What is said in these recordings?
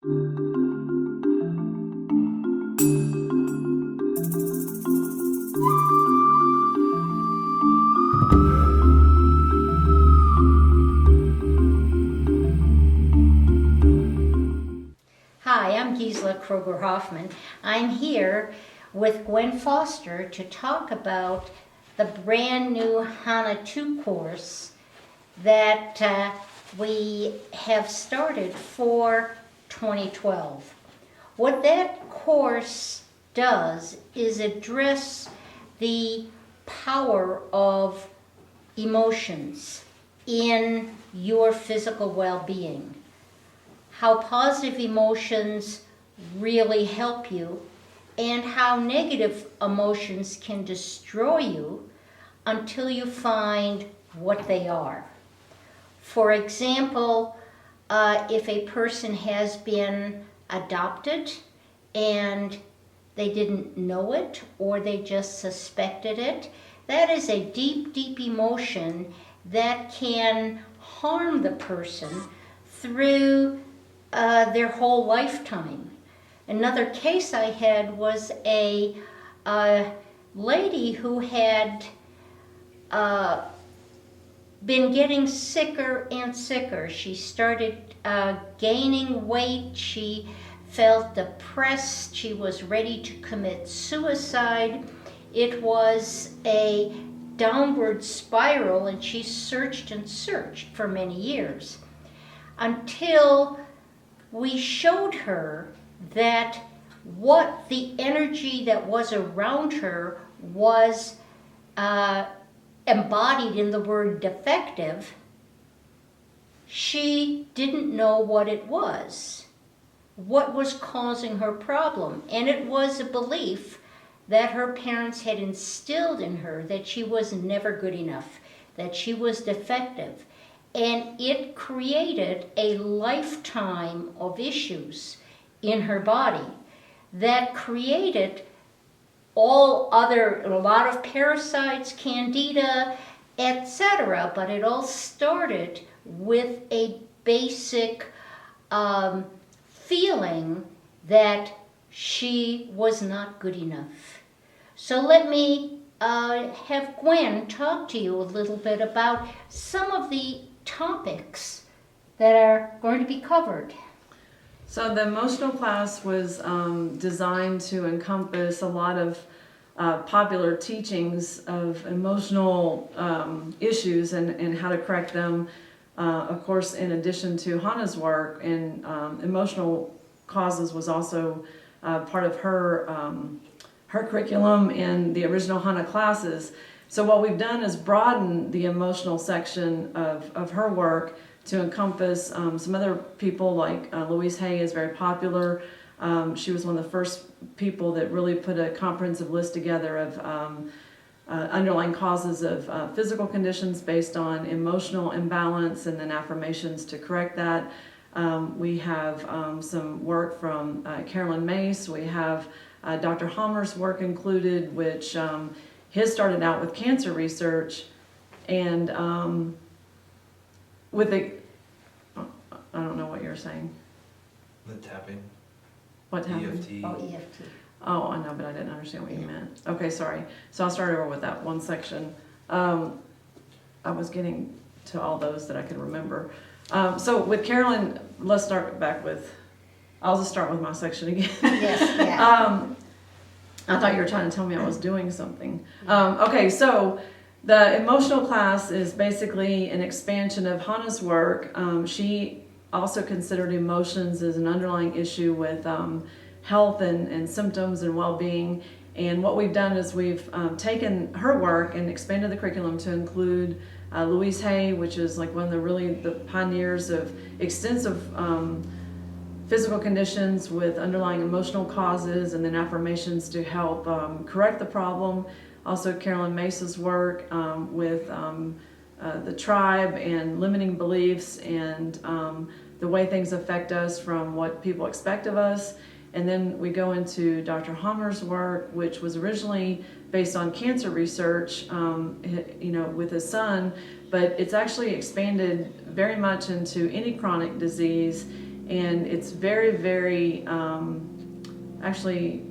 Hi, I'm Hanna Kroeger. I'm here with Gwen Foster to talk about the brand new HANA 2 course that we have started for 2012. What that course does is address the power of emotions in your physical well-being. How positive emotions really help you, and how negative emotions can destroy you until you find what they are. For example, if a person has been adopted and they didn't know it or they just suspected it, that is a deep, deep emotion that can harm the person through their whole lifetime. Another case I had was a lady who had been getting sicker and sicker. She started gaining weight. She felt depressed. She was ready to commit suicide. It was a downward spiral, and she searched and searched for many years until we showed her that what the energy that was around her was embodied in the word defective. She didn't know what it was, what was causing her problem. And it was a belief that her parents had instilled in her that she was never good enough, that she was defective. And it created a lifetime of issues in her body that created a lot of parasites, candida, etc. But it all started with a basic feeling that she was not good enough. So let me have Gwen talk to you a little bit about some of the topics that are going to be covered. So the emotional class was designed to encompass a lot of popular teachings of emotional issues and how to correct them. Of course, in addition to Hanna's work, and emotional causes was also part of her curriculum in the original Hanna classes. So what we've done is broaden the emotional section of her work to encompass some other people, like Louise Hay is very popular. She was one of the first people that really put a comprehensive list together of underlying causes of physical conditions based on emotional imbalance, and then affirmations to correct that. We have some work from Carolyn Myss. We have Dr. Hammer's work included, which his started out with cancer research, and with the, I don't know what you're saying. The tapping. What happened? EFT. Oh, EFT. Oh, I know, but I didn't understand what you meant. Okay, sorry. So I'll start over with that one section. I was getting to all those that I could remember. So with Carolyn, let's start back with, I'll just start with my section again. Yes, yeah. I thought you were trying to tell me I was doing something. Okay, so the emotional class is basically an expansion of Hanna's work. She also considered emotions as an underlying issue with health and symptoms and well-being. And what we've done is we've taken her work and expanded the curriculum to include Louise Hay, which is like one of the pioneers of extensive physical conditions with underlying emotional causes, and then affirmations to help correct the problem. Also Carolyn Myss's work with the tribe and limiting beliefs and the way things affect us from what people expect of us. And then we go into Dr. Hammer's work, which was originally based on cancer research, with his son, but it's actually expanded very much into any chronic disease. And it's very, very actually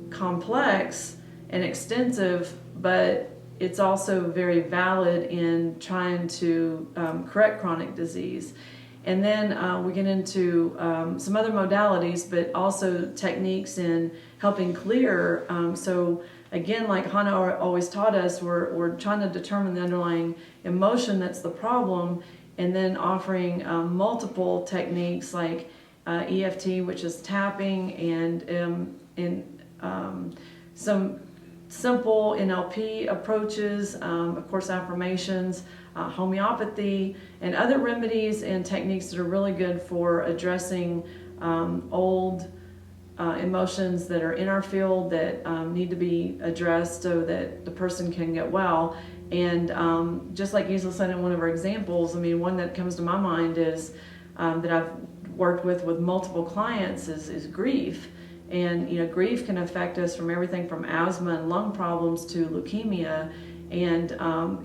complex and extensive, but it's also very valid in trying to correct chronic disease. And then we get into some other modalities, but also techniques in helping clear. So again, like Hanna always taught us, we're trying to determine the underlying emotion that's the problem, and then offering multiple techniques like EFT, which is tapping, and some simple NLP approaches, of course affirmations, homeopathy, and other remedies and techniques that are really good for addressing old emotions that are in our field that need to be addressed so that the person can get well. And just like Gisela said in one of her examples, I mean, one that comes to my mind is that I've worked with multiple clients is grief. And grief can affect us from everything from asthma and lung problems to leukemia. And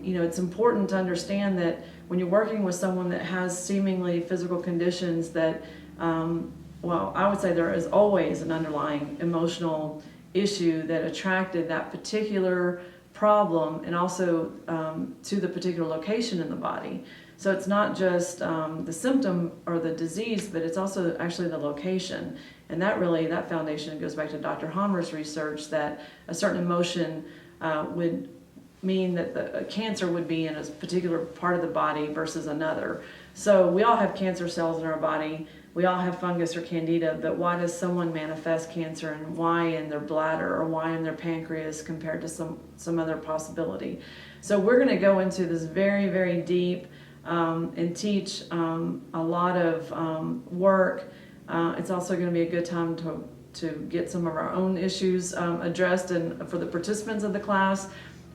it's important to understand that when you're working with someone that has seemingly physical conditions that, I would say there is always an underlying emotional issue that attracted that particular problem, and also to the particular location in the body. So it's not just the symptom or the disease, but it's also actually the location. And that foundation goes back to Dr. Hammer's research that a certain emotion would mean that the cancer would be in a particular part of the body versus another. So we all have cancer cells in our body. We all have fungus or candida, but why does someone manifest cancer, and why in their bladder or why in their pancreas compared to some other possibility? So we're going to go into this very, very deep and teach a lot of work. It's also going to be a good time to get some of our own issues addressed, and for the participants of the class,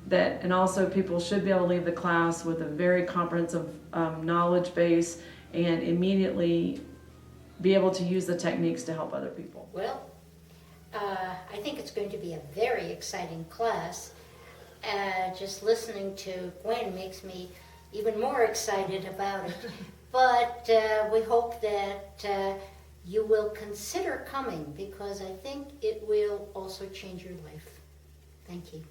and also people should be able to leave the class with a very comprehensive knowledge base and immediately be able to use the techniques to help other people. Well, I think it's going to be a very exciting class. Just listening to Gwen makes me even more excited about it. But we hope that you will consider coming, because I think it will also change your life. Thank you.